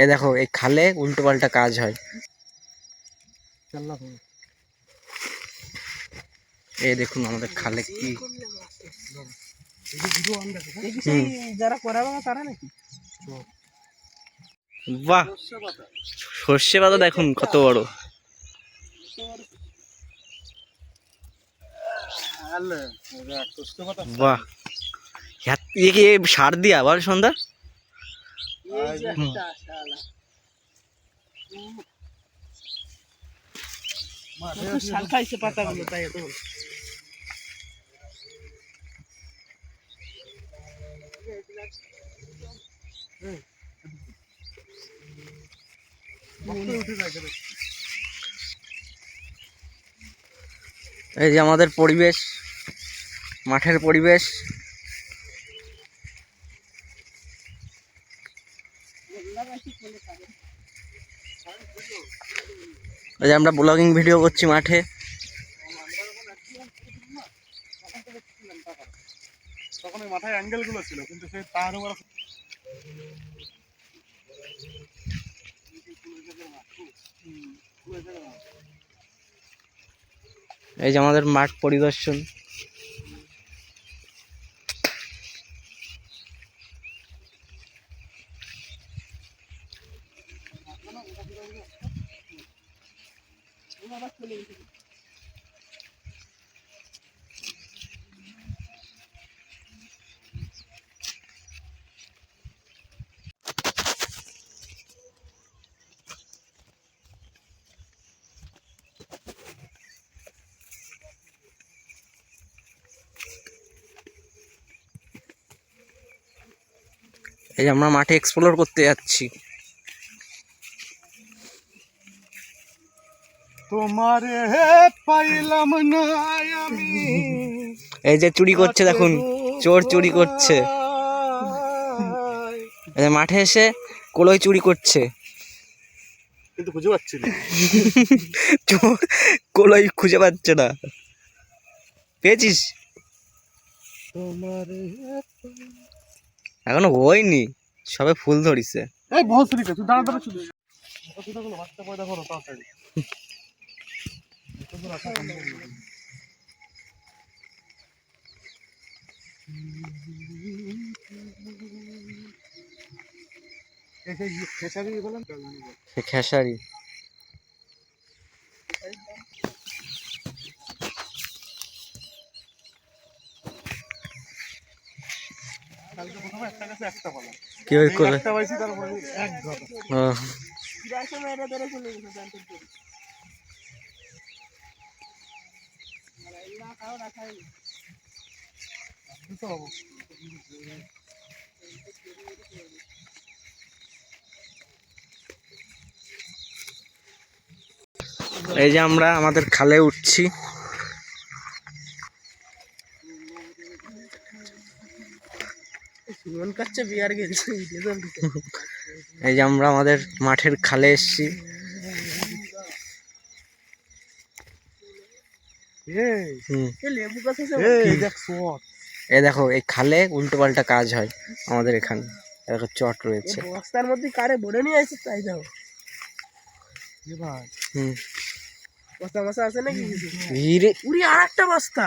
এই দেখো এই খালে উল্টো পাল্টা কাজ হয়। এই দেখুন আমাদের খালে কি যারা করাবে তারা নাকি। বাহ, সর্ষে পাতা দেখুন কত বড়। বাহ, কি সার দিয়া আবার সন্ধ্যা। খাইছে পাতাগুলো তাই এত এই যে আমাদের পরিবেশ, মাঠের পরিবেশ। এই যে আমরা ব্লগিং ভিডিও করছি মাঠে। তখন মাথায় অ্যাঙ্গেল গুলো ছিল, কিন্তু সেই তার উপর এই যে আমাদের মাঠ পরিদর্শন। এই যে আমরা মাঠে এক্সপ্লোর করতে যাচ্ছি। তোমারে পাইলাম না আমি। এই যে চুরি করছে দেখুন, চোর চুরি করছে। মাঠে এসে কলই চুরি করছে, কিন্তু খুঁজে পাচ্ছি না। চোর কলই খুঁজে পাচ্ছে না। পেয়েছিস? এখনো হয়নি, সবে ফুল ধরিছে। এই বহুত চুরি করছে, দাঁড়া দাঁড়া চুরি। বাচ্চা পয়দা করো তাড়াতাড়ি। খেসারি। কি করে এই যে আমরা আমাদের খালে উঠছি। এই যে আমরা আমাদের মাঠের খালে এসছি। এই দেখো এই খালে উল্টো পাল্টা কাজ হয় আমাদের এখানে। দেখো চট রয়েছে। বস্তার মধ্যে কারে ভরে নিয়ে আসছে তাই দাও। বস্তা মশা আছে নাকি? উড়ি আর একটা বস্তা।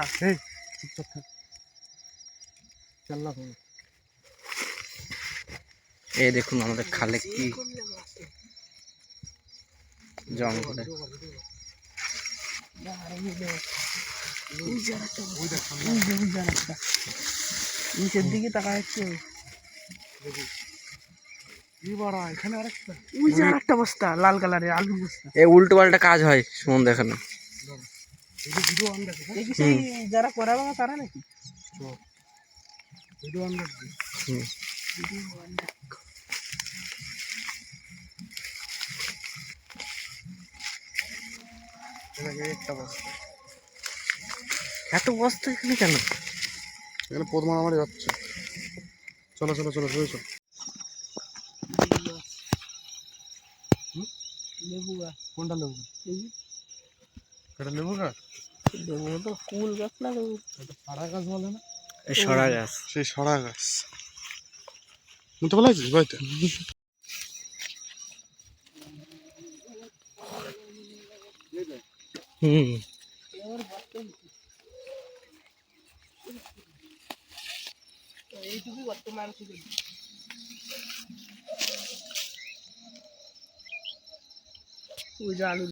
এই দেখুন আমাদের খালে কি জঙ্গলে। নিচের দিকে তাকা যাচ্ছে। একটা বস্তা লাল কালারের আলু বস্তা। এই উল্টো পাল্টা কাজ হয় সুমন দেখানো। যারা করাবে তারা নাকি। এত বস্তা এখানে কেন? এখানে পদ মারামারি হচ্ছে। চলো চলো চলো চলো চলো। লেবু গাছ। কোনটা লেবু? এটা লেবু গাছ? লেবু তো কুল গাছ না, লেবু এটা সরা গাছ বলে না? সরা গাছ। সেই সরা গাছ। মুতে ভালো আছিস বাড়িতে? হুম এইটুকু বর্তমান শুধু ওই যে আলু